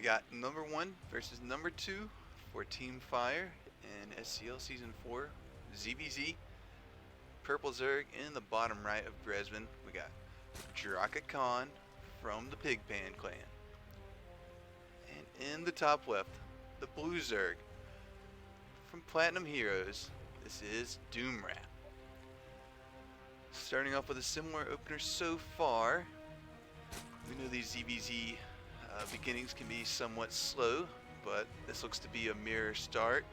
got number 1 versus number 2 for Team Fire in SCL Season 4 ZVZ. Purple Zerg in the bottom right of Bresman. We got Draka from the Pigpan clan. And in the top left, the Blue Zerg from Platinum Heroes. This is DoomRat. Starting off with a similar opener so far. We know these ZVZ beginnings can be somewhat slow, but this looks to be a mirror start.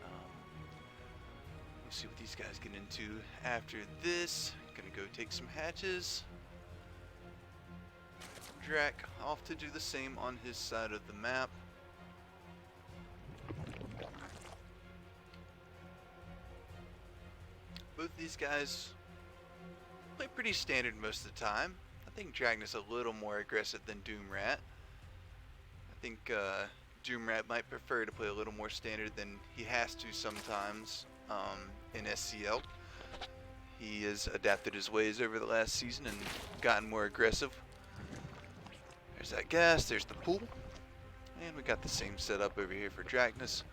We'll see what these guys get into after this. Gonna go take some hatches. Drak off to do the same on his side of the map. Both these guys play pretty standard most of the time. I think Draknas a little more aggressive than DoomRat. I think DoomRat might prefer to play a little more standard than he has to sometimes in SCL. He has adapted his ways over the last season and gotten more aggressive. There's that gas, there's the pool. And we got the same setup over here for Draknas.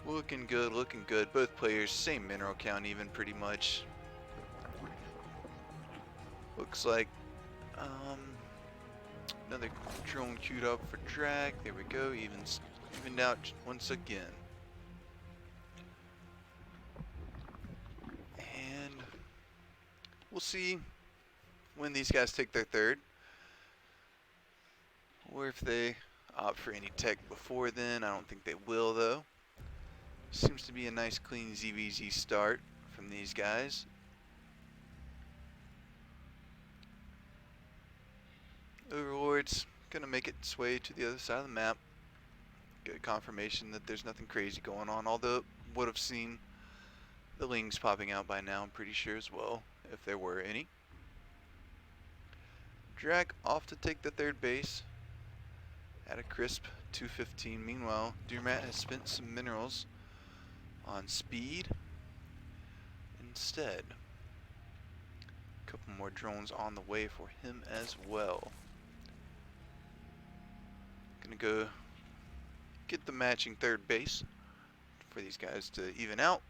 Looking good, looking good. Both players, same mineral count even pretty much. Looks like another drone queued up for Drak. There we go, evened out once again. And we'll see when these guys take their third, or if they opt for any tech before then. I don't think they will though. Seems to be a nice clean ZVZ start from these guys. Overlord's gonna make its way to the other side of the map. Good confirmation that there's nothing crazy going on, although would have seen the lings popping out by now, I'm pretty sure as well, if there were any. Drak off to take the third base at a crisp 215. Meanwhile, DoomRat has spent some minerals on speed instead. A couple more drones on the way for him as well. Gonna go get the matching third base for these guys to even out.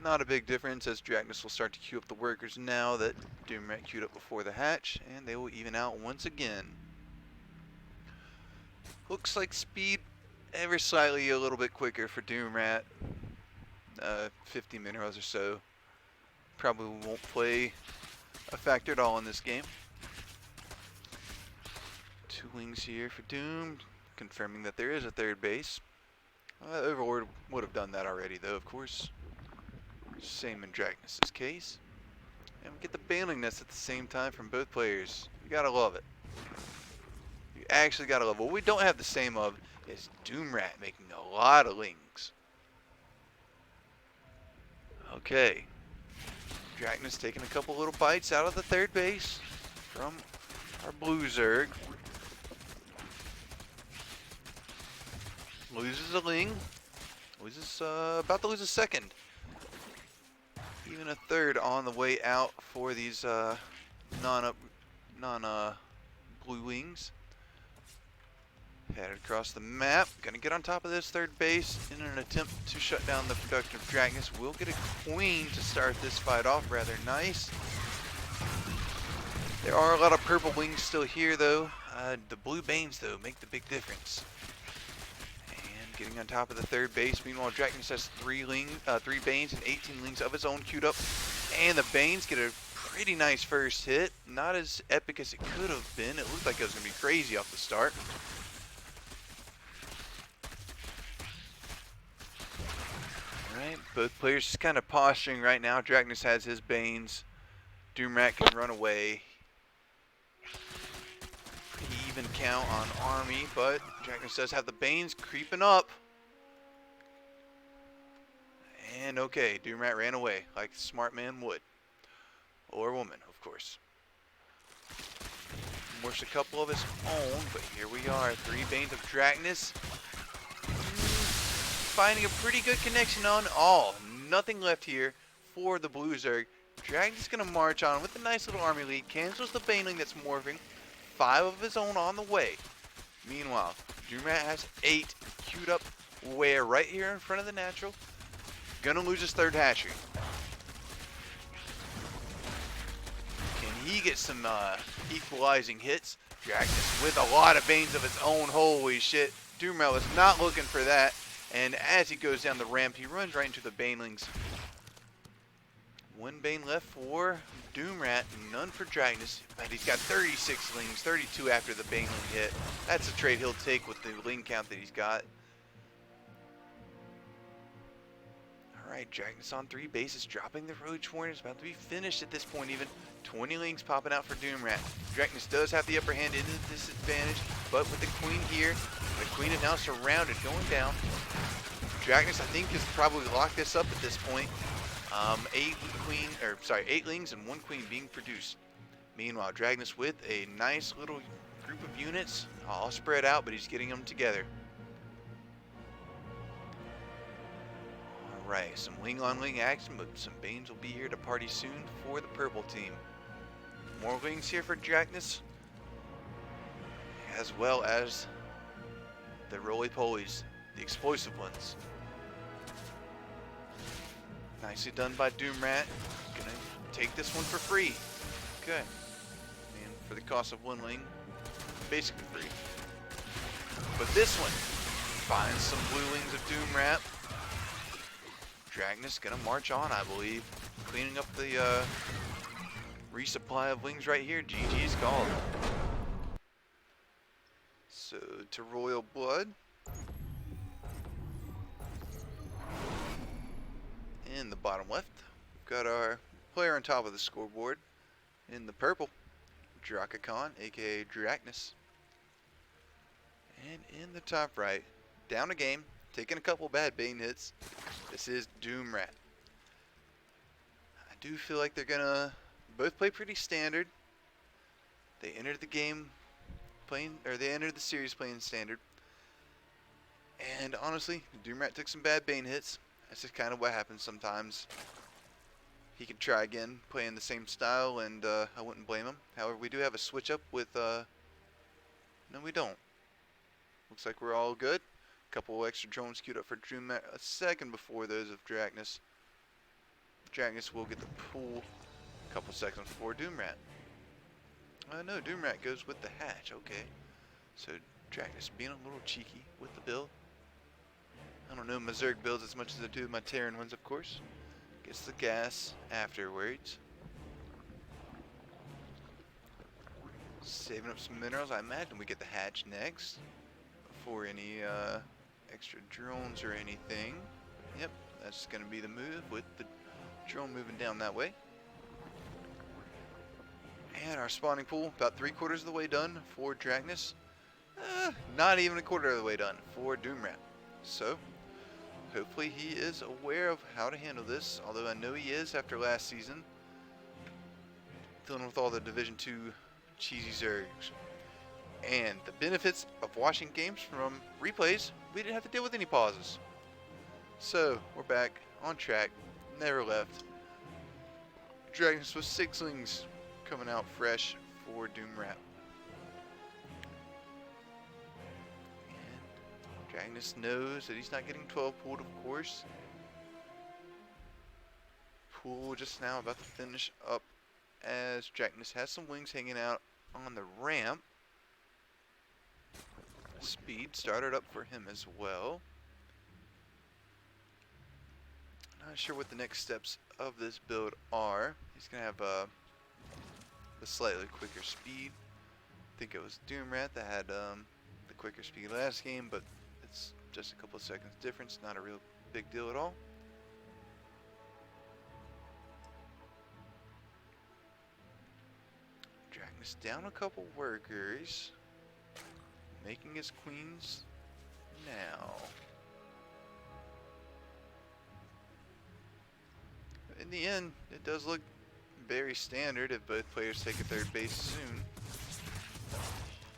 Not a big difference, as Draknas will start to queue up the workers now that DoomRat queued up before the hatch, and they will even out once again. Looks like speed ever slightly a little bit quicker for DoomRat. 50 minerals or so. Probably won't play a factor at all in this game. 2 wings here for Doom, confirming that there is a third base. Overlord would have done that already though, of course. Same in Draknas' case. And we get the bailing nest at the same time from both players. You gotta love it. You actually gotta love it. What we don't have the same of is DoomRat making a lot of lings. Okay. Draknas taking a couple little bites out of the third base from our Blue Zerg. Loses a ling. Loses about to lose a second. Even a third on the way out for these non blue wings. Headed across the map. Gonna get on top of this third base in an attempt to shut down the production of Draknas. We'll get a queen to start this fight off. Rather nice. There are a lot of purple wings still here though. The blue banes though make the big difference. And getting on top of the third base. Meanwhile, Draknas has 3 banes and 18 lings of his own queued up. And the banes get a pretty nice first hit. Not as epic as it could have been. It looked like it was gonna be crazy off the start. Both players just kind of posturing right now. Draknas has his banes. DoomRat can run away. Pretty even count on army, but Draknas does have the banes creeping up. And okay, DoomRat ran away like a smart man would. Or woman, of course. Works a couple of his own, but here we are. 3 banes of Draknas. Finding a pretty good connection on all. Nothing left here for the Blue Zerg. Draknas gonna march on with a nice little army lead. Cancels the baneling that's morphing. 5 of his own on the way. Meanwhile, DoomRat has 8 queued up where right here in front of the natural. Gonna lose his third hatchery. Can he get some equalizing hits? Draknas with a lot of Banes of its own. Holy shit. DoomRat was not looking for that. And as he goes down the ramp, he runs right into the Banelings. One Bane left for DoomRat, none for Draknas, but he's got 36 lings, 32 after the Baneling hit. That's a trade he'll take with the ling count that he's got. Alright, Draknas on 3 bases, dropping the Roach Warren. It's about to be finished at this point even. 20 lings popping out for DoomRat. Draknas does have the upper hand into the disadvantage, but with the Queen here, the Queen is now surrounded, going down. Draknas, I think, has probably locked this up at this point. 8 lings and 1 queen being produced. Meanwhile, Draknas with a nice little group of units, all spread out, but he's getting them together. Alright, some ling on ling action, but some Banes will be here to party soon for the purple team. More lings here for Draknas, as well as the roly-polies, the explosive ones. Nicely done by DoomRat. Gonna take this one for free. Okay. And for the cost of 1 ling, basically free. But this one finds some blue lings of DoomRat. Draknas gonna march on, I believe. Cleaning up the resupply of lings right here. GG's called. So to Royal Blood. In the bottom left, we've got our player on top of the scoreboard. In the purple, Drakakon, aka Draknas. And in the top right, down a game, taking a couple bad Bane hits, this is DoomRat. I do feel like they're gonna both play pretty standard. They entered the game playing, or they entered the series playing standard. And honestly, DoomRat took some bad Bane hits. That's just kind of what happens sometimes. He could try again, playing the same style, and I wouldn't blame him. However, we do have a switch up with, no we don't. Looks like we're all good. A couple extra drones queued up for DoomRat a second before those of Draknas. Draknas will get the pool a couple seconds before DoomRat. No, DoomRat goes with the hatch, okay. So Draknas being a little cheeky with the build. I don't know Mazurk builds as much as I do my Terran ones, of course. Gets the gas afterwards. Saving up some minerals. I imagine we get the hatch next. Before any extra drones or anything. Yep, that's going to be the move with the drone moving down that way. And our spawning pool, about 3/4 of the way done for Draknas. Not even a quarter of the way done for DoomRat. So, hopefully he is aware of how to handle this, although I know he is after last season. Dealing with all the Division 2 cheesy zergs. And the benefits of watching games from replays, we didn't have to deal with any pauses. So, we're back on track, never left. Draknas with 6 lings coming out fresh for DoomRat. Draknas knows that he's not getting 12 pulled, of course. Pool just now about to finish up as Draknas has some wings hanging out on the ramp. Speed started up for him as well. Not sure what the next steps of this build are. He's going to have a slightly quicker speed. I think it was DoomRat that had the quicker speed last game, but it's just a couple of seconds difference, not a real big deal at all. Draknas down a couple workers, making his queens now. In the end, it does look very standard if both players take a third base soon.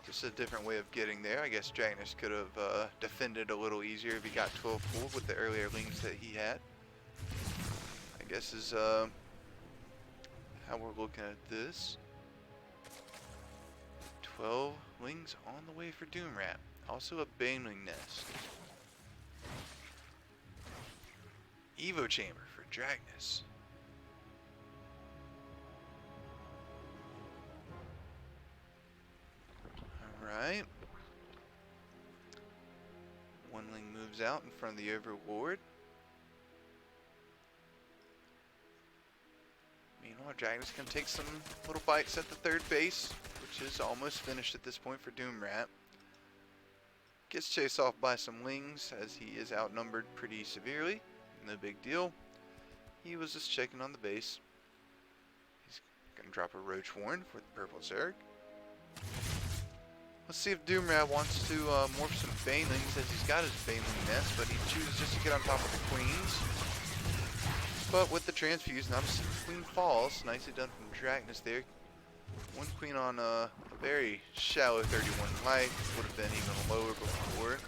Just a different way of getting there. I guess Draknas could have defended a little easier if he got 12 pulled with the earlier lings that he had. I guess is how we're looking at this. 12 Wings on the way for Doomrat. Also a Baneling nest. Evo chamber for Draknas. Alright. One wing moves out in front of the Overlord. Meanwhile, Draknas can take some little bites at the third base, which is almost finished at this point for Doomrat. Gets chased off by some wings as he is outnumbered pretty severely. No big deal. He was just checking on the base. He's going to drop a Roach Warren for the purple Zerg. Let's see if Doomrat wants to morph some Banelings, as he's got his Baneling nest, but he chooses just to get on top of the queens. But with the transfuse, not a queen falls. Nicely done from Draknas there. One queen on a very shallow 31 life. Would have been even lower before.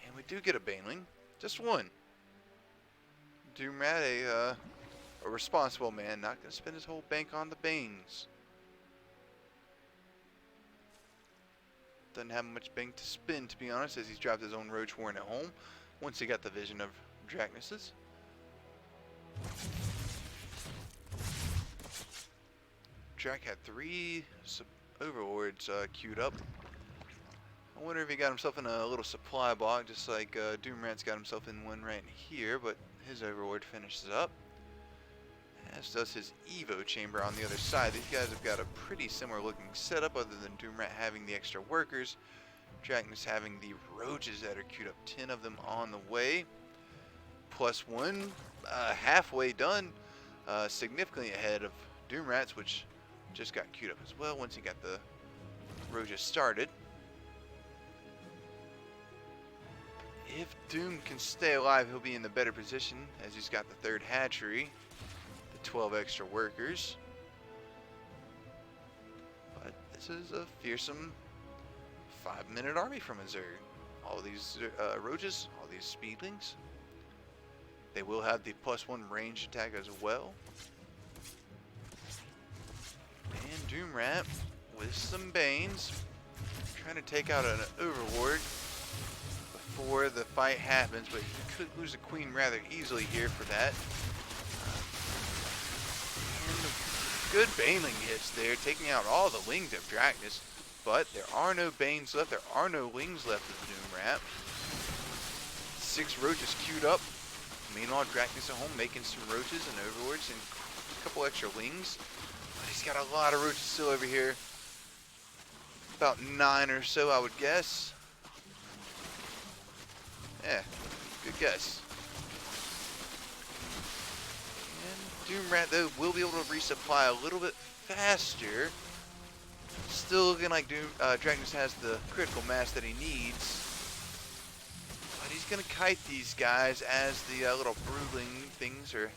And we do get a Baneling. Just one. Doomrat, a responsible man, not going to spend his whole bank on the Banes. Doesn't have much bank to spend, to be honest, as he's dropped his own Roach Warren at home once he got the vision of Draknas's. Drak had 3 Overlords queued up. I wonder if he got himself in a little supply block, just like Doomrat's got himself in one right here, but his Overlord finishes up. As does his Evo chamber on the other side. These guys have got a pretty similar looking setup, other than Doomrat having the extra workers. Draknas having the roaches that are queued up, 10 of them on the way. +1, halfway done, significantly ahead of Doomrat's, which just got queued up as well once he got the roaches started. If Doom can stay alive, he'll be in the better position, as he's got the 3rd hatchery, the 12 extra workers. But this is a fearsome 5-minute army from a Zerg. All these roaches, all these speedlings. They will have the +1 range attack as well. And Doomrat with some Banes, trying to take out an Overlord before the fight happens, but he could lose a queen rather easily here for that. And good Baneling hits there, taking out all the wings of Draknas. But there are no Banes left, there are no wings left of Doomrat. 6 roaches queued up. Meanwhile, Draknas at home making some roaches and Overlords and a couple extra wings. But he's got a lot of roaches still over here. About 9 or so, I would guess. Yeah, good guess. And Doomrat, though, will be able to resupply a little bit faster. Still looking like Draknas has the critical mass that he needs. But he's going to kite these guys as the little broodling things are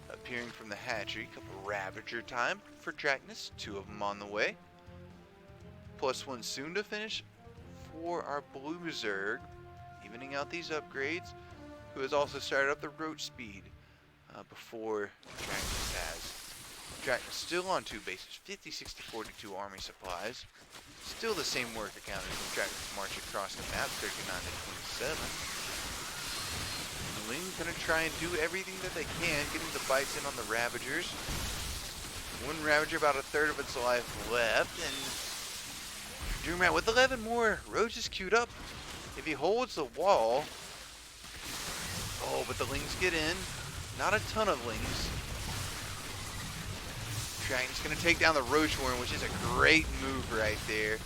appearing from the hatchery. Couple Ravager time for Draknas. 2 of them on the way. +1 soon to finish for our blue Zerg. Evening out these upgrades. Who has also started up the roach speed before Draknas has. Draknas still on 2 bases, 50, 60, 42 army supplies. Still the same work accounted for Draknas march across the map, 39 to 27. The Wings gonna try and do everything that they can, getting the bites in on the Ravagers. One Ravager about a 1/3 of its life left, and Doomrat with 11 more roaches queued up. If he holds the wall, oh, but the Lings get in. Not a ton of Lings. Draknas going to take down the Roach Warren, which is a great move right there.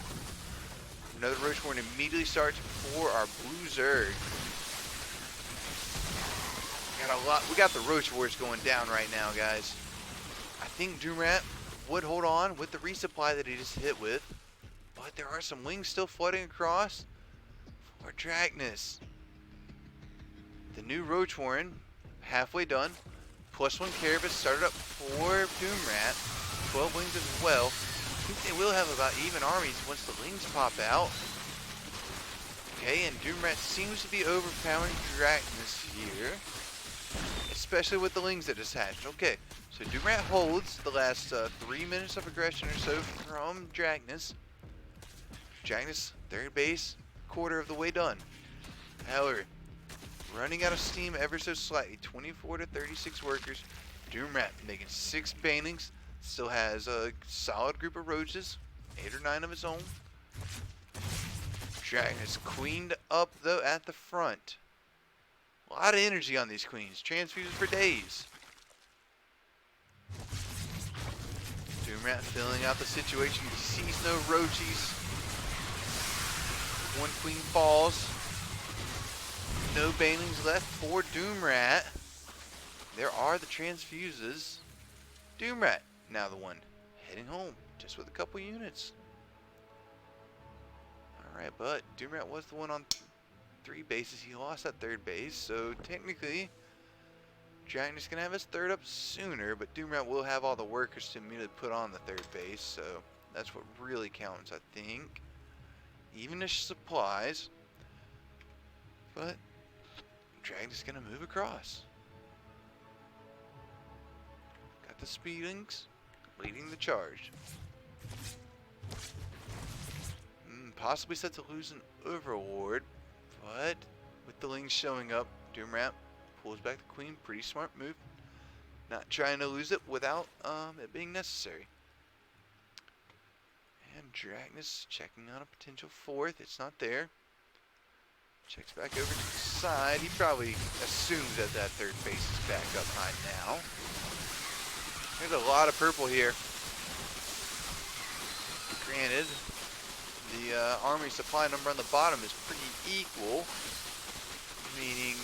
Another Roach Warren immediately starts for our blue Zerg. We got the Roach Wars going down right now, guys. I think Doomrat would hold on with the resupply that he just hit with, but there are some wings still flooding across for Draknas. The new Roach Warren, halfway done. +1 Carapace started up for Doomrat. 12 wings as well. I think they will have about even armies once the wings pop out. Okay, and Doomrat seems to be overpowering Draknas here. As especially with the lings that just hatched. Okay, so Doomrat holds the last 3 minutes of aggression or so from Draknas. Draknas, third base, quarter of the way done. However, running out of steam ever so slightly, 24 to 36 workers. Doomrat making 6 banings, still has a solid group of roaches, 8 or 9 of his own. Draknas queened up though at the front. A lot of energy on these queens, transfuses for days. Doomrat filling out the situation, he sees no roaches. One queen falls. No banelings left for Doomrat. There are the transfuses. Doomrat, now the one heading home, just with a couple units. Alright, but Doomrat was the one on 3 bases. He lost that third base, so technically, Draknas gonna have his third up sooner, but Doomrat will have all the workers to immediately put on the third base, so that's what really counts, I think. Even if supplies, but Draknas gonna move across. Got the speedings, leading the charge. Possibly set to lose an overlord, but with the lings showing up, Doomrat pulls back the queen. Pretty smart move. Not trying to lose it without it being necessary. And Draknas checking on a potential fourth. It's not there. Checks back over to the side. He probably assumes that that third base is back up high now. There's a lot of purple here. Granted, the army supply number on the bottom is pretty equal, meaning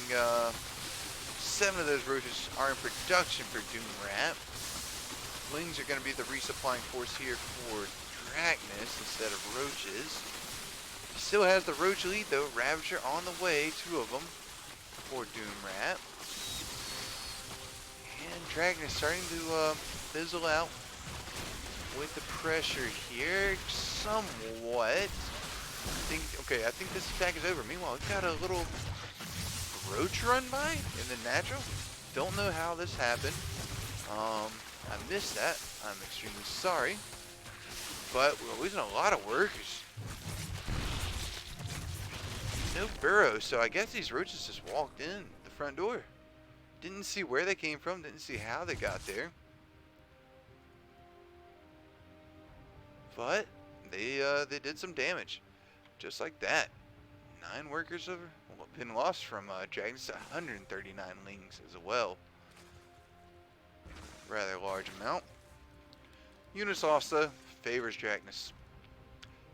7 of those roaches are in production for Doomrat. Lings are going to be the resupplying force here for Draknas instead of roaches. Still has the roach lead though. Ravager on the way, 2 of them for Doomrat. And Draknas starting to fizzle out with the pressure here, somewhat. I think this attack is over. Meanwhile, we've got a little roach run by in the natural. Don't know how this happened. I missed that. I'm extremely sorry. But we're losing a lot of workers. No burrow, so I guess these roaches just walked in the front door. Didn't see where they came from, didn't see how they got there. But they did some damage, just like that. 9 workers have been lost from Draknas. 139 lings as well. Rather large amount. Units lost though favors Draknas.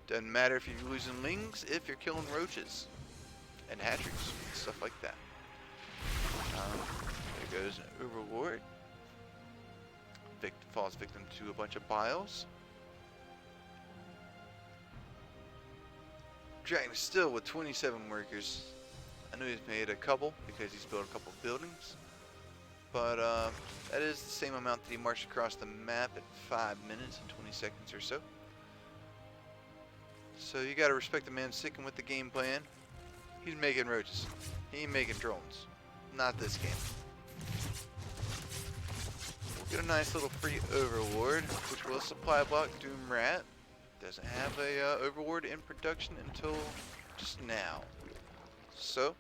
Doesn't matter if you're losing lings, if you're killing roaches and hatcheries, stuff like that. There goes an overlord. Falls victim to a bunch of biles. Draknas still with 27 workers. I know he's made a couple because he's built a couple buildings. But that is the same amount that he marched across the map at 5 minutes and 20 seconds or so. So you gotta respect the man sticking with the game plan. He's making roaches. He ain't making drones. Not this game. We'll get a nice little free overlord, which will supply block Doomrat. Doesn't have a overlord in production until just now. So,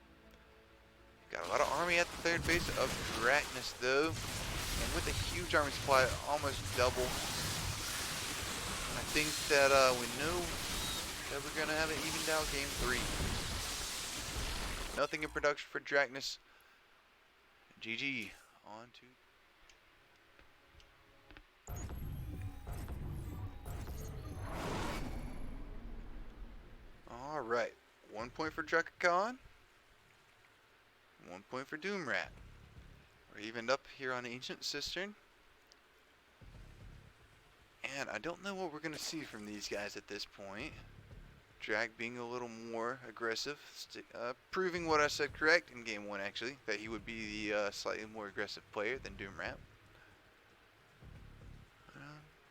got a lot of army at the third base of Draknas though. And with a huge army supply, almost double. I think that we know that we're going to have an evened out game 3. Nothing in production for Draknas. GG. On to... Alright, 1 point for Drakakon, 1 point for Doomrat. We're evened up here on Ancient Cistern. And I don't know what we're going to see from these guys at this point. Drak being a little more aggressive, proving what I said correct in Game 1 actually, that he would be the slightly more aggressive player than Doomrat.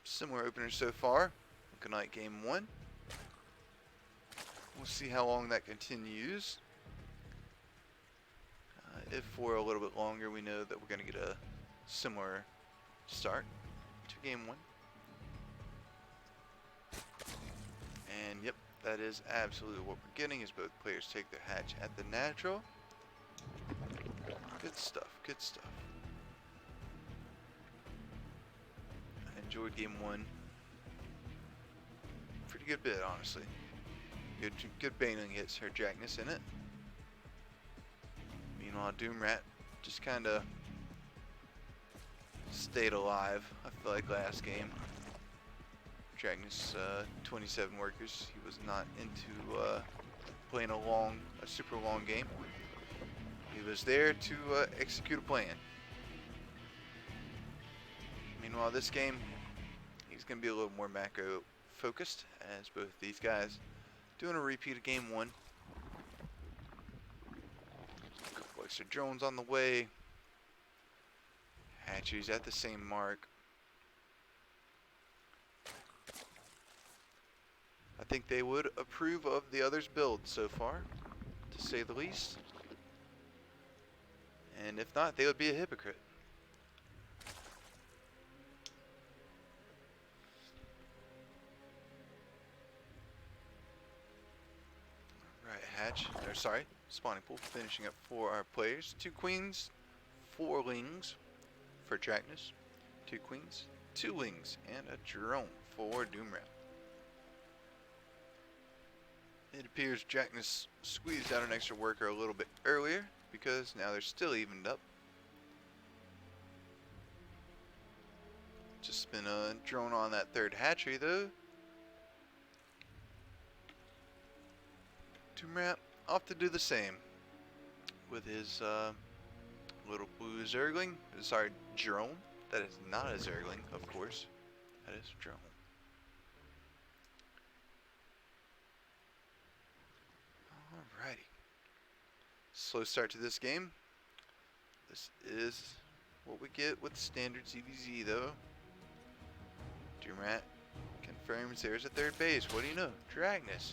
Similar openers so far, looking like Game 1. We'll see how long that continues. if for a little bit longer we know that we're going to get a similar start to game 1. And yep, that is absolutely what we're getting, is both players take their hatch at the natural. Good stuff, good stuff. I enjoyed game 1. Pretty good bit, honestly. Good baneling hits her Draknas in it. Meanwhile, Doomrat just kind of stayed alive, I feel like, last game. Draknas, 27 workers. He was not into playing a super long game. He was there to execute a plan. Meanwhile, this game, he's going to be a little more macro focused, as both these guys doing a repeat of game 1. A couple extra drones on the way. Hatcheries at the same mark. I think they would approve of the other's build so far, to say the least. And if not, they would be a hypocrite. Right, hatch, or sorry, spawning pool finishing up for our players. 2 queens, 4 lings for Draknas. 2 queens, 2 lings, and a drone for Doomrat. It appears Draknas squeezed out an extra worker a little bit earlier, because now they're still evened up. Just been a drone on that 3rd hatchery though. Doomrat off to do the same with his little blue zergling. Sorry, drone. That is not a zergling, of course. That is a drone. Alrighty. Slow start to this game. This is what we get with standard ZVZ though. Doomrat confirms there's a 3rd base. What do you know? Draknas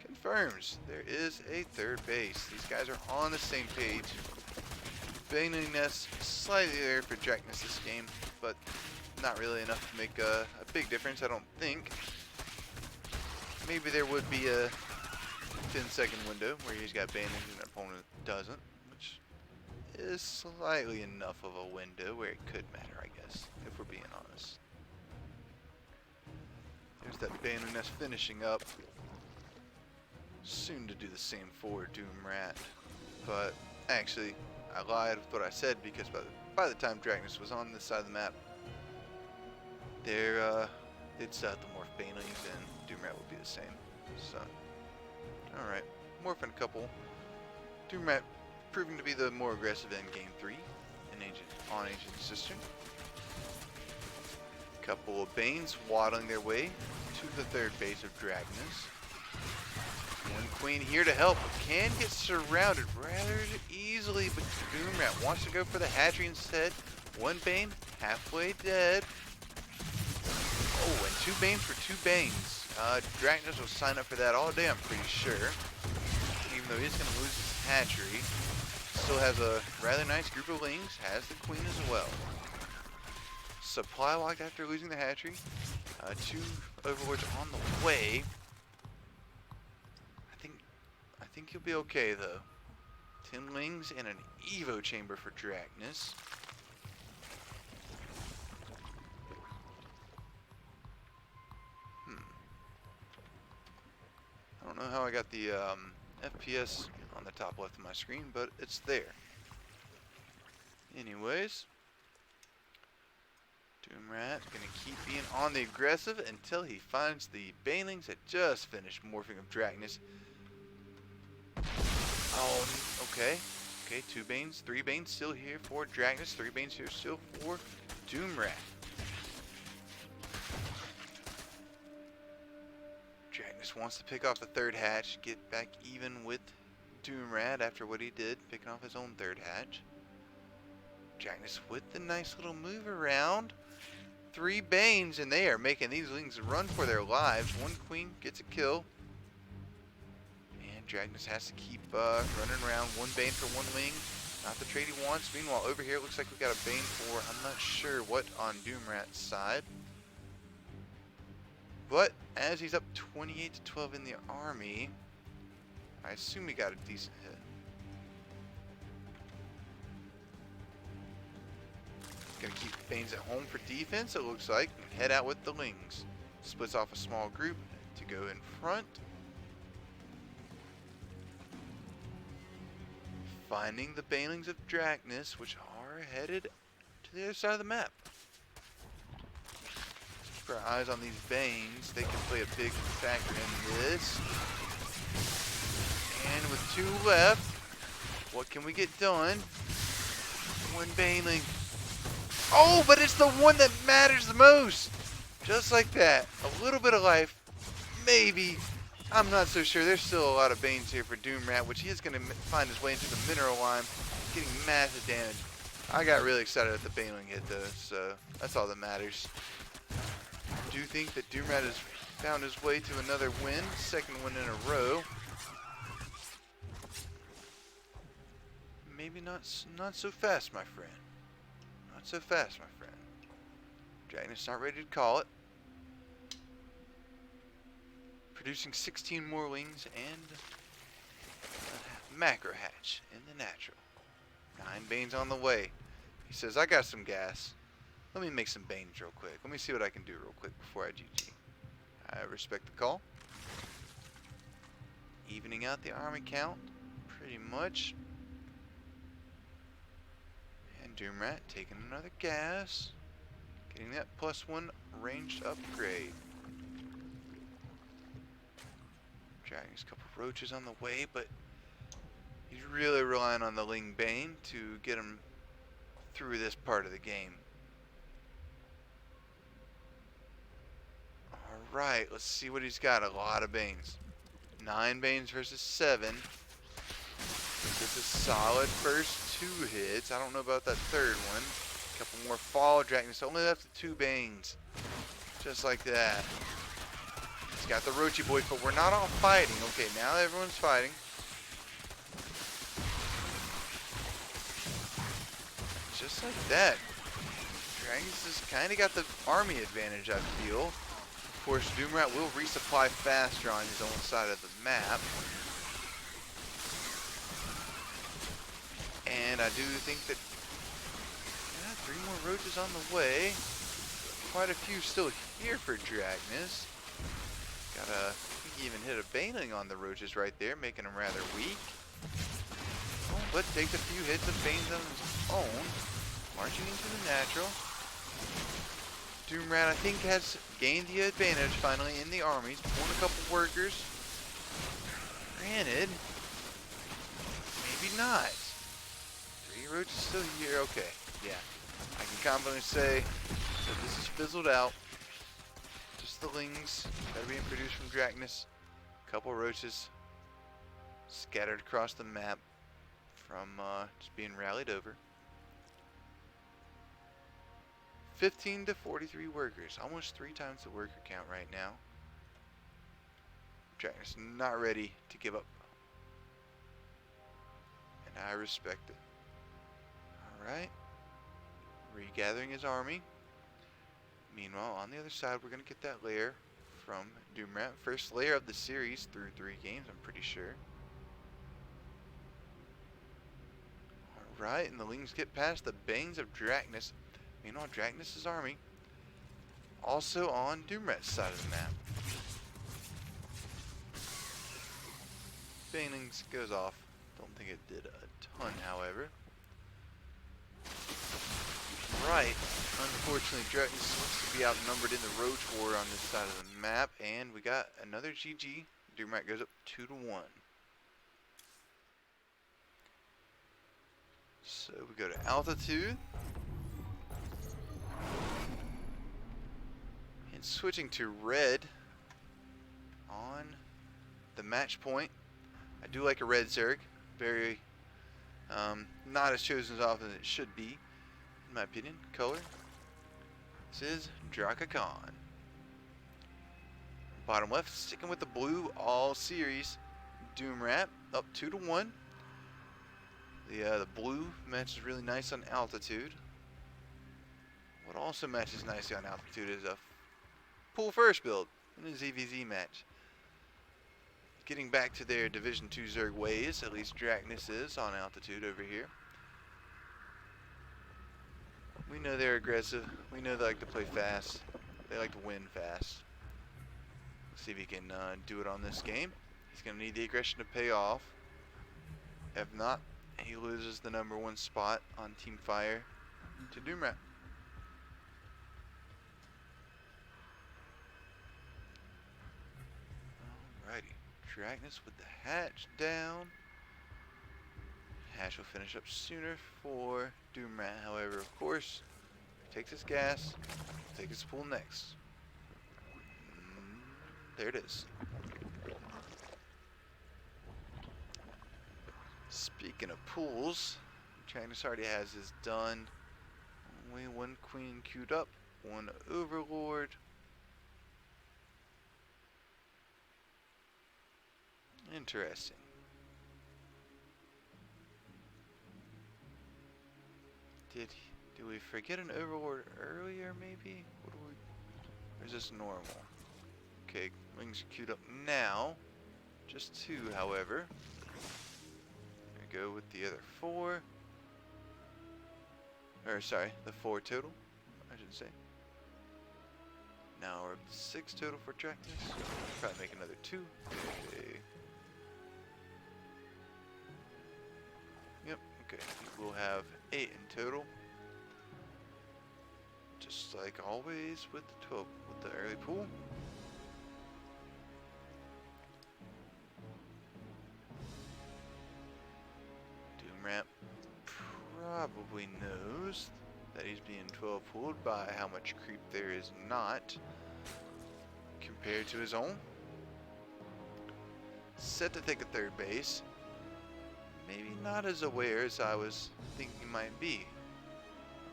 confirms there is a 3rd base. These guys are on the same page. Baneling nest slightly there for Draknas this game, but not really enough to make a big difference, I don't think. Maybe there would be a 10-second window where he's got baneling and an opponent doesn't, which is slightly enough of a window where it could matter, I guess, if we're being honest. There's that baneling nest finishing up. Soon to do the same for Doomrat, but actually I lied with what I said, because by the time Draknas was on this side of the map, they'd set the morph banelings and Doomrat would be the same. So, alright, morphing a couple. Doomrat proving to be the more aggressive in game 3 in Ancient Cistern. Couple of Banes waddling their way to the 3rd base of Draknas. 1 queen here to help, but can get surrounded rather easily, but Doomrat wants to go for the hatchery instead. 1 Bane, halfway dead. Oh, and 2 Banes for 2 Banes. Draknas will sign up for that all day, I'm pretty sure. Even though he's going to lose his hatchery. Still has a rather nice group of lings, has the queen as well. Supply locked after losing the hatchery. 2 overlords on the way. I think he'll be okay though. 10 lings and an Evo chamber for Draknas. I don't know how I got the FPS on the top left of my screen, but it's there. Anyways, Doomrat gonna keep being on the aggressive until he finds the banelings that just finished morphing of Draknas. Oh, okay. Okay, 2 Banes, 3 Banes still here for Draknas, 3 Banes here still for Doomrat. Draknas wants to pick off the 3rd hatch, get back even with Doomrat after what he did, picking off his own 3rd hatch. Draknas with the nice little move around. 3 Banes, and they are making these lings run for their lives. 1 queen gets a kill. And Draknas has to keep running around. 1 Bane for 1 ling. Not the trade he wants. Meanwhile, over here, it looks like we got a Bane for, I'm not sure what on Doomrat's side. But as he's up 28 to 12 in the army, I assume he got a decent hit. Gonna keep Banes at home for defense, it looks like, and head out with the Lings. Splits off a small group to go in front. Finding the Banelings of Draknas, which are headed to the other side of the map. Keep our eyes on these Banes. They can play a big factor in this. And with 2 left, what can we get done? 1 Baneling. Oh, but it's the one that matters the most. Just like that. A little bit of life. Maybe. I'm not so sure. There's still a lot of Banes here for Doomrat, which he is going to find his way into the mineral line, getting massive damage. I got really excited at the Baneling hit, though, so that's all that matters. I do think that Doomrat has found his way to another win, 2nd win in a row. Maybe not so fast, my friend. Not so fast, my friend. Draknas not ready to call it. Producing 16 more Lings and a macro hatch in the natural. 9 Banes on the way. He says, I got some gas. Let me make some Banes real quick. Let me see what I can do real quick before I GG. I respect the call. Evening out the army count, pretty much. And Doomrat taking another gas. Getting that +1 ranged upgrade. Dragging a couple roaches on the way, but he's really relying on the Ling Bane to get him through this part of the game. Alright, let's see what he's got. A lot of Banes. 9 Banes versus 7. This is solid first 2 hits. I don't know about that 3rd one. A couple more fall. Draknas only left with 2 Banes. Just like that. He's got the Roachy boys, but we're not all fighting. Okay, now everyone's fighting. Just like that. Draknas has kind of got the army advantage, I feel. Of course, Doomrat will resupply faster on his own side of the map. And I do think that 3 more roaches on the way. Quite a few still here for Draknas. Got a, I think he even hit a Baneling on the roaches right there, making him rather weak. Oh, but takes a few hits of Banes on his own. Marching into the natural. Doomrat, I think, has gained the advantage finally in the armies. Pulling a couple workers. Granted, maybe not. 3 roaches still here. Okay, yeah. I can confidently say that this is fizzled out. Just the Lings that are being produced from Draknas. Couple roaches scattered across the map from just being rallied over. 15 to 43 workers, almost 3 times the worker count right now. Draknas not ready to give up, and I respect it. Alright, regathering his army. Meanwhile, on the other side, we're going to get that lair from Doomrat. First lair of the series through 3 games, I'm pretty sure. Alright, and the Lings get past the Banes of Draknas. Meanwhile, Draknas' army also on Doomrat's side of the map. Banelings goes off. Don't think it did a ton, however. Right. Unfortunately, Draknas looks to be outnumbered in the Roach War on this side of the map, and we got another GG. Doomrat goes up 2 to 1. So we go to altitude. And switching to red on the match point. I do like a red Zerg. Very, not as chosen as often as it should be, in my opinion. Color. This is Draka Khan. Bottom left, sticking with the blue all series. Doomrat up 2 to 1. The blue matches really nice on altitude. What also matches nicely on altitude is a pool first build in a ZVZ match. Getting back to their Division 2 Zerg ways, at least Draknas is on altitude over here. We know they're aggressive. We know they like to play fast. They like to win fast. Let's see if he can do it on this game. He's going to need the aggression to pay off. If not, he loses the #1 spot on Team Fire to DoomRat. Alrighty, Draknas with the hatch down. Hatch will finish up sooner for DoomRat, however, of course, takes his gas, take his pool next. There it is. Speaking of pools, Draknas already has his done. Only one queen queued up, one overlord. Interesting. Did we forget an overlord earlier maybe? Or is this normal? Okay, wings are queued up now. Just 2, however. There we go with the other 4. Or sorry, the 4 total, I should say. Now we're up to 6 total for Draknas. Probably make another 2. Okay. Yep, okay. We'll have 8 in total. Just like always with the 12 with the early pool. DoomRat probably knows that he's being 12 pooled by how much creep there is not compared to his own. Set to take a 3rd base. Maybe not as aware as I was thinking he might be.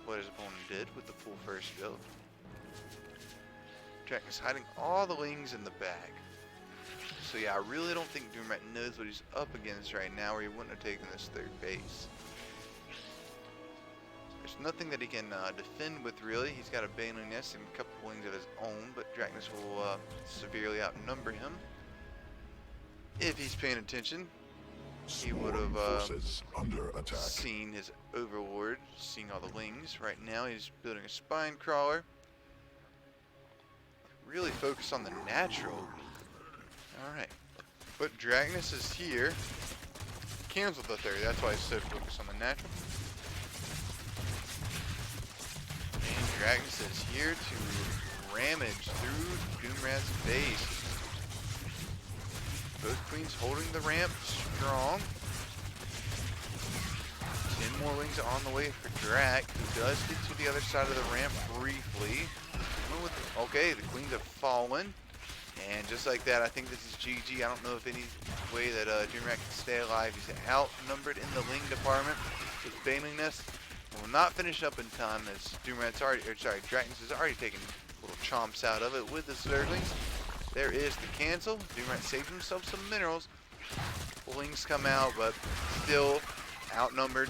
What his opponent did with the full first build. Draknas hiding all the lings in the bag. So yeah, I really don't think DoomRat knows what he's up against right now, or he wouldn't have taken this 3rd base. There's nothing that he can defend with really. He's got a Baneling Nest and a couple wings of his own, but Draknas will severely outnumber him. If he's paying attention, he would have seen his overlord, seeing all the lings. Right now he's building a spine crawler. Really focus on the natural. Alright. But Draknas is here. Cancel the 3rd, that's why he's so focused on the natural. And Draknas is here to ramage through DoomRat's base. Both queens holding the ramp strong. 10 more wings on the way for Drak, who does get to the other side of the ramp briefly. Okay, the queens have fallen. And just like that, I think this is GG. I don't know if any way that DoomRat can stay alive. He's outnumbered in the ling department. His Baneling Nest will not finish up in time as Draknas has already taken little chomps out of it with the Zerglings. There is the cancel. DoomRat saved himself some minerals. Lings come out, but still outnumbered.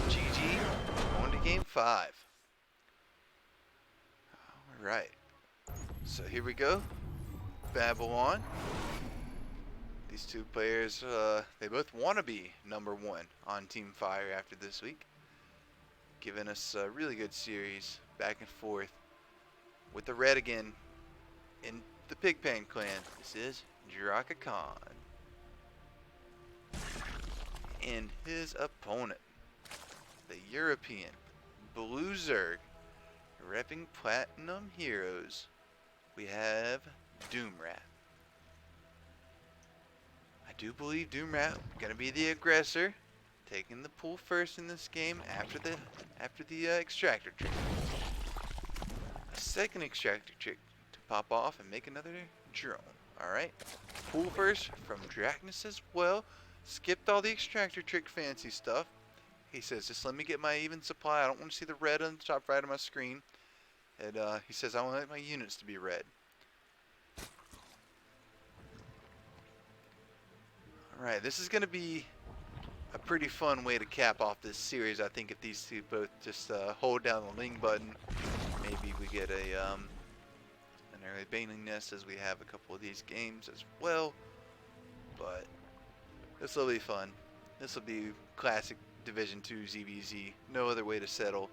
GG. On to game 5. Alright. So here we go. Babylon. These 2 players, they both want to be #1 on Team Fire after this week. Giving us a really good series back and forth with the red again in the Pigpan clan. This is Draka Khan. And his opponent, the European Blue Zerg, repping Platinum Heroes. We have DoomRat. I do believe DoomRat gonna be the aggressor, taking the pool first in this game after the extractor trick. A second extractor trick to pop off and make another drone. Alright. Pool first from Draknas as well. Skipped all the extractor trick fancy stuff. He says, just let me get my even supply. I don't want to see the red on the top right of my screen. And he says, I want my units to be red. Alright, this is going to be a pretty fun way to cap off this series. I think if these two both just hold down the Ling button, maybe we get an early Baneling Nest, as we have a couple of these games as well. But this will be fun. This will be classic Division 2 ZVZ. No other way to settle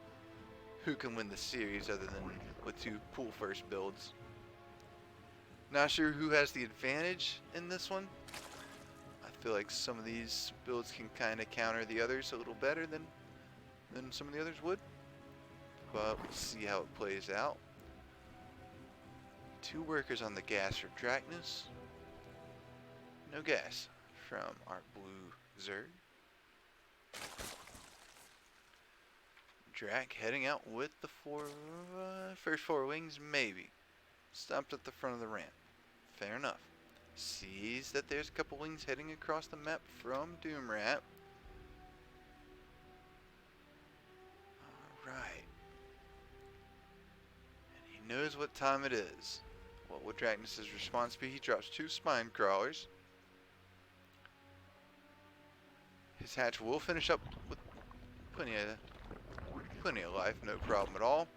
who can win the series other than with two pool first builds. Not sure who has the advantage in this one. I feel like some of these builds can kind of counter the others a little better than some of the others would. But we'll see how it plays out. 2 workers on the gas for Draknas. No gas from our blue Zerg. Drak heading out with the first 4 wings, maybe. Stopped at the front of the ramp. Fair enough. Sees that there's a couple wings heading across the map from DoomRat. Alright. And he knows what time it is. What would Draknas' response be? He drops 2 spine crawlers. His hatch will finish up with plenty of life, no problem at all.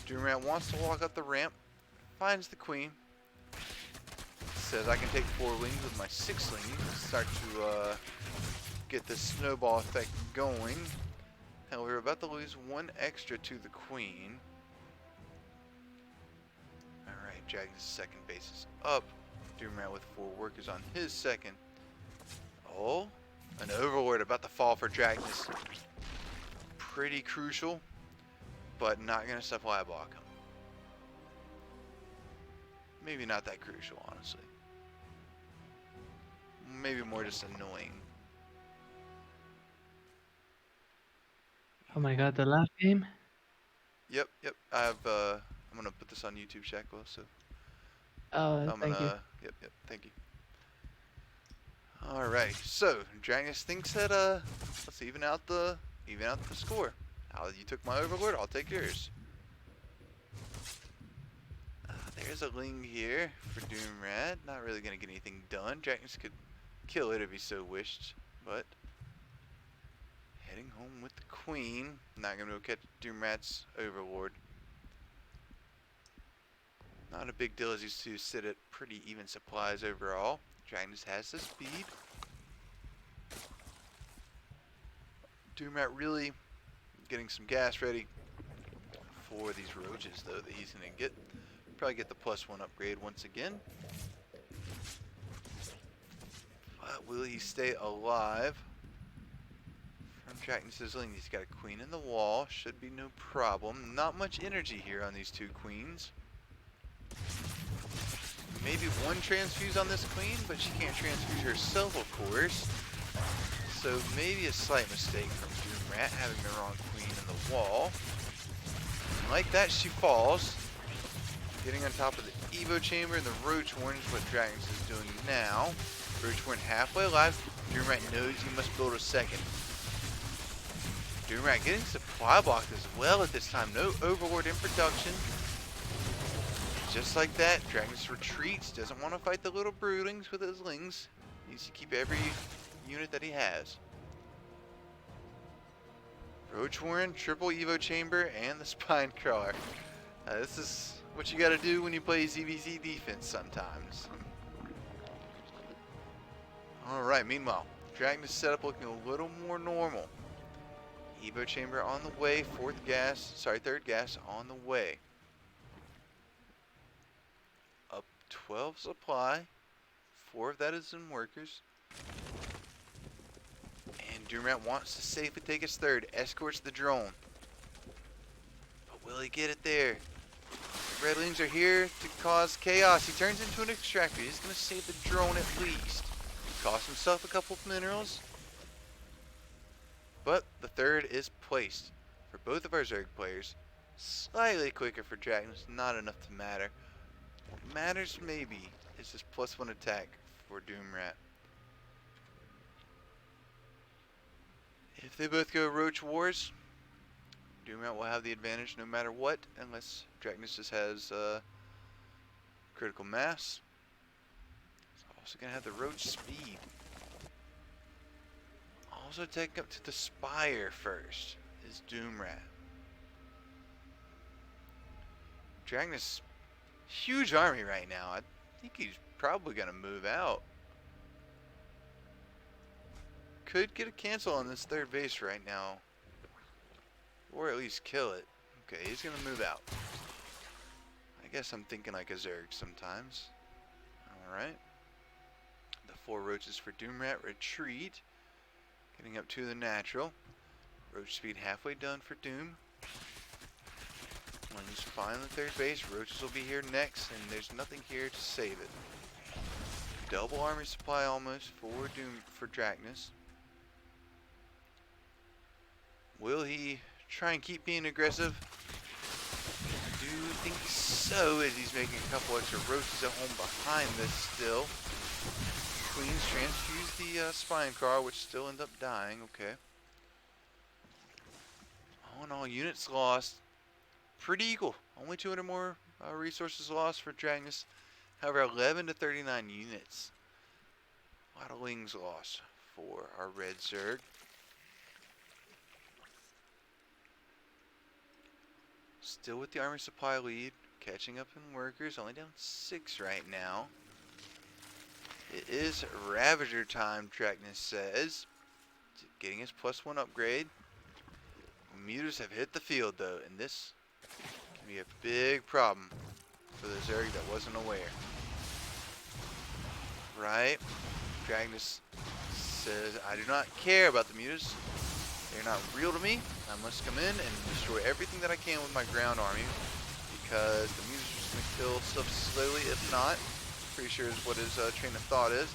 DoomRat wants to walk up the ramp, finds the queen, says I can take 4 wings with my 6 lings, start to get the snowball effect going. Hell, we're about to lose 1 extra to the queen. Alright, Draknas' second base is up. DoomRat with 4 workers on his second. Oh, an overlord about to fall for Draknas. Pretty crucial, but not going to supply block him. Maybe not that crucial, honestly. Maybe more just annoying. Oh my god, the last game? Yep. I'm going to put this on YouTube, Shackle, so Thank you. Yep, thank you. Alright, so Draknas thinks that let's even out the score. You took my overlord, I'll take yours. There's a Ling here for DoomRat. Not really gonna get anything done. Draknas could kill it if he so wished, but heading home with the queen. Not gonna go catch DoomRat's overlord. Not a big deal as these two sit at pretty even supplies overall. Draknas has the speed. DoomRat really getting some gas ready for these roaches, though, that he's going to get. Probably get the +1 upgrade once again. But will he stay alive? From Draknas' Ling, he's got a queen in the wall. Should be no problem. Not much energy here on these 2 queens. Maybe 1 transfuse on this queen, but she can't transfuse herself, of course. So maybe a slight mistake from DoomRat having the wrong queen in the wall. And like that, she falls. Getting on top of the Evo chamber, and the Roach Warren is what Draknas is doing now. Roach Warren halfway alive. DoomRat knows he must build a second. DoomRat getting supply blocked as well at this time. No overlord in production. Just like that, Draknas retreats. Doesn't want to fight the little broodlings with his lings. Needs to keep every unit that he has. Roach Warren, triple Evo chamber, and the spine crawler. This is what you gotta do when you play ZVZ defense sometimes. Alright, meanwhile, Draknas setup looking a little more normal. Evo chamber on the way, third gas on the way. Up 12 supply, 4 of that is in workers. And DoomRat wants to safely take his third, escorts the drone. But will he get it there? The Redlings are here to cause chaos. He turns into an extractor. He's going to save the drone at least. Cost himself a couple of minerals. But the third is placed for both of our Zerg players. Slightly quicker for Draknas, not enough to matter. What matters maybe is this +1 attack for DoomRat. If they both go Roach Wars, DoomRat will have the advantage no matter what, unless Draknas just has critical mass. He's also going to have the Roach speed. Also taking up to the spire first is Doomrat. Draknas, huge army right now. I think he's probably gonna move out. Could get a cancel on this third base right now. Or at least kill it. Okay, he's gonna move out. I guess I'm thinking like a Zerg sometimes. Alright. The 4 roaches for Doomrat retreat. Getting up to the natural. Roach speed halfway done for Doom. When he's fine on the third base, roaches will be here next, and there's nothing here to save it. Double army supply almost for Draknas. Will he try and keep being aggressive? I do think so, as he's making a couple extra roaches at home behind this still. Queens transfuse the spine car, which still ends up dying. Okay. All in all, units lost. Pretty equal. Only 200 more resources lost for Draknas. However, 11 to 39 units. A lot of wings lost for our red Zerg. Still with the army supply lead. Catching up in workers. Only down 6 right now. It is Ravager time, Draknas says. Getting his +1 upgrade. Mutas have hit the field though, and this can be a big problem for the Zerg that wasn't aware. Right? Draknas says, I do not care about the Mutas. They're not real to me. I must come in and destroy everything that I can with my ground army, because the Mutas are just going to kill stuff slowly, if not. Pretty sure is what his train of thought is.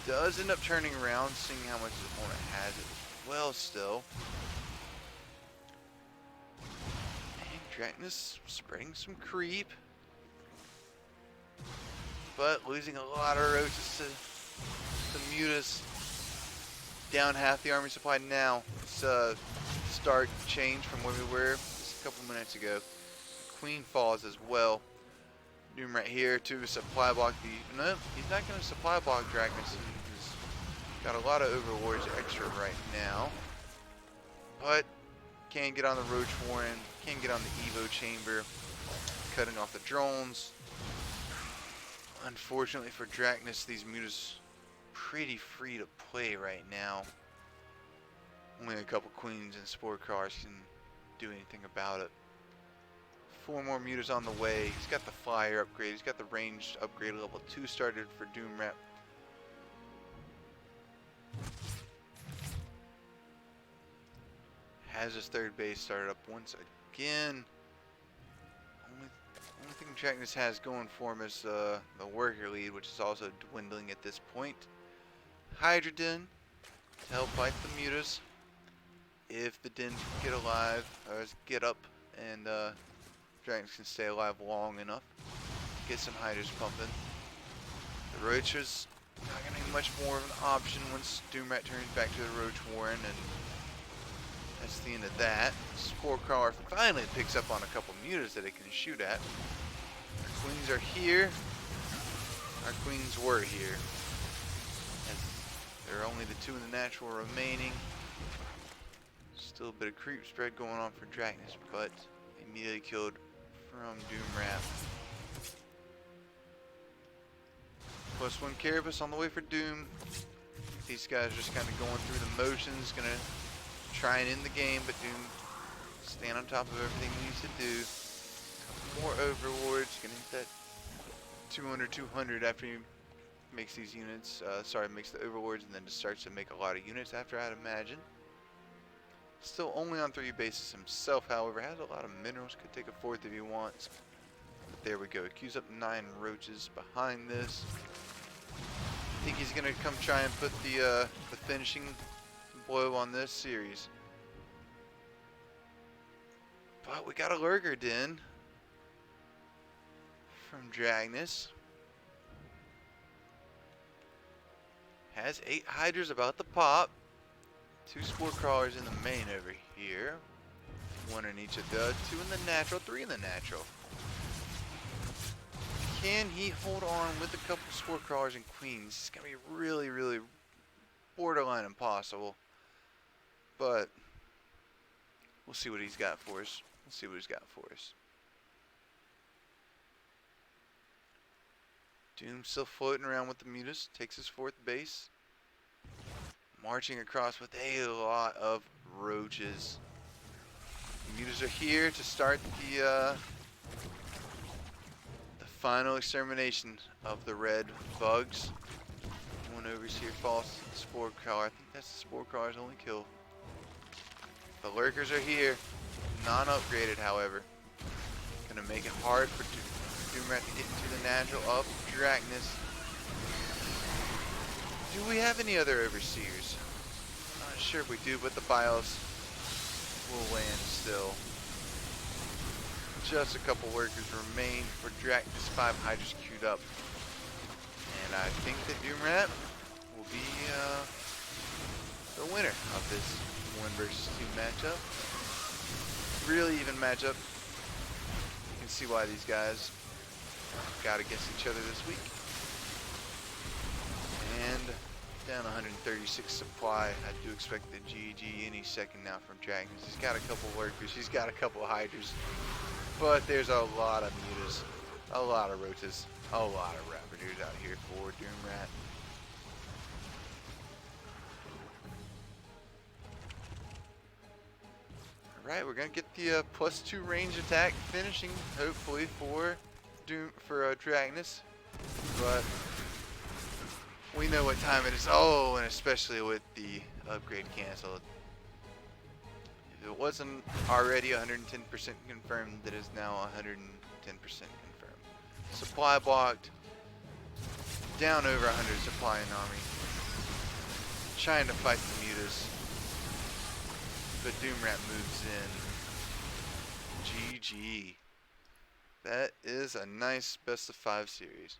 Does end up turning around, seeing how much his opponent has it as well still. And Draknas spreading some creep. But losing a lot of roaches to the Mutas. Down half the army supply now. It's start change from where we were just a couple minutes ago. The Queen falls as well. Doomrat here to supply block the... No, he's not going to supply block Draknas. He's got a lot of overlords extra right now. But can get on the Roach Warren, can get on the Evo Chamber, cutting off the drones. Unfortunately for Draknas, these Mutas pretty free to play right now. Only a couple Queens and Spore Cars can do anything about it. 4 more Mutas on the way. He's got the fire upgrade. He's got the ranged upgrade level 2 started for Doomrat. Has his third base started up once again. Only thing Draknas has going for him is the worker lead, which is also dwindling at this point. Hydra Den to help fight the Mutas. If the Dens get alive, or get up, and Draknas can stay alive long enough, get some Hydras pumping. The Roaches not going to be much more of an option once Doomrat turns back to the Roach Warren, and that's the end of that. Spore Crawler finally picks up on a couple Mutas that it can shoot at. Our Queens are here. Our Queens were here. And there are only the 2 in the natural remaining. Still a bit of creep spread going on for Draknas, but immediately killed from Doomrat. +1 Carapace on the way for Doom. These guys are just kind of going through the motions, gonna try and end the game, but Doom stand on top of everything he needs to do. Couple more overlords, gonna hit that 200 after he makes these units. Makes the overlords, and then just starts to make a lot of units after, I'd imagine. Still only on 3 bases himself, however, has a lot of minerals. Could take a 4th if he wants. But there we go. Queues up 9 roaches behind this. I think he's gonna come try and put the finishing blow on this series. But we got a Lurker Den from Draknas. Has 8 Hydras about to pop. 2 Spore Crawlers in the main over here. 1 in each of the 2 in the natural, 3 in the natural. Can he hold on with a couple Spore Crawlers and Queens? It's going to be really, really borderline impossible. but we'll see what he's got for us. We'll see what he's got for us. Doom still floating around with the mutas, takes his 4th base. Marching across with a lot of roaches. The mutas are here to start the final extermination of the red bugs. One overseer false spore crawler. I think that's the spore crawler's only kill. The lurkers are here. Non-upgraded, however. Gonna make it hard for Doomrat to get into the natural of Draknas. Do we have any other overseers? Not sure if we do, but the bios will land still. Just a couple workers remain for Draknas. 5 hydras queued up. And I think that Doomrat will be the winner of this 1 versus 2 matchup. Really even matchup. You can see why these guys got against each other this week. And down 136 supply. I do expect the GG any second now from Draknas. He's got a couple workers, he's got a couple hydras, but there's a lot of mutas, a lot of roaches, a lot of rapiders out here for Doomrat. Alright, we're gonna get the +2 range attack finishing, hopefully, for Draknas. But we know what time it is. Oh, and especially with the upgrade canceled. If it wasn't already 110% confirmed, that is now 110% confirmed. Supply blocked. Down over 100 supply in army. Trying to fight the mutas. But Doomrat moves in. GG. That is a nice best of 5 series.